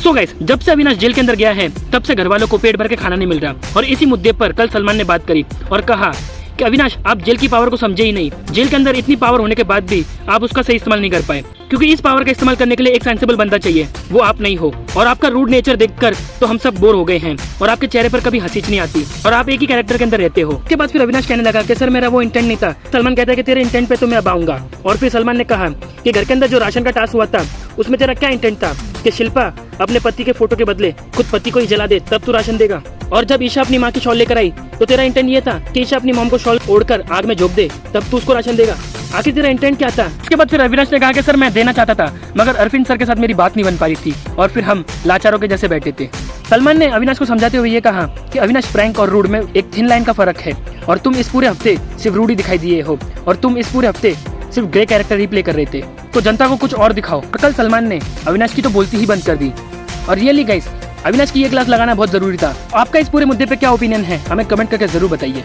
So guys, जब से Avinash jail के अंदर गया है तब से घर वालों को पेट भर के खाना नहीं मिल रहा और इसी मुद्दे पर कल सलमान ने बात करी और कहा कि अविनाश आप जेल की पावर को समझे ही नहीं। जेल के अंदर इतनी पावर होने के बाद भी आप उसका सही इस्तेमाल नहीं कर पाए, क्योंकि इस पावर का इस्तेमाल करने के लिए एक सेंसिबल बंदा चाहिए, वो आप नहीं हो। और आपका रूड नेचर देखकर तो हम सब बोर हो गए हैं और आपके चेहरे पर कभी हंसी नहीं आती और आप एक ही कैरेक्टर के अंदर रहते हो। उसके बाद फिर अविनाश कहने लगा कि सर मेरा वो इंटेंट नहीं था। सलमान कहता है कि तेरे इंटेंट पे तो मैं अब आऊंगा। और फिर सलमान ने कहा कि घर के अंदर जो राशन का टास्क हुआ था उसमें तेरा क्या इंटेंट था कि शिल्पा अपने पति के फोटो के बदले खुद पति को ही जला दे तब तू राशन देगा। और जब ईशा अपनी माँ की शॉल लेकर आई तो तेरा इंटेंट ये था कि ईशा अपनी मॉम को शॉल ओढ़कर आग में झोंक दे तब तू उसको राशन देगा। आखिर तेरा इंटेंट क्या था? उसके बाद फिर अविनाश ने कहा कि सर मैं देना चाहता था मगर अरविंद सर के साथ मेरी बात नहीं बन पा रही थी और फिर हम लाचारों के जैसे बैठे थे। सलमान ने अविनाश को समझाते हुए ये कहा कि अविनाश फ्रैंक और रूड में एक थिन लाइन का फर्क है और तुम इस पूरे हफ्ते सिर्फ रूड ही दिखाई दिए हो और तुम इस पूरे हफ्ते सिर्फ ग्रे कैरेक्टर ही प्ले कर रहे थे, तो जनता को कुछ और दिखाओ। कल सलमान ने अविनाश की तो बोलती ही बंद कर दी। और रियली गाइस, अविनाश की ये क्लास लगाना बहुत जरूरी था। आपका इस पूरे मुद्दे पे क्या ओपिनियन है हमें कमेंट करके जरूर बताइए।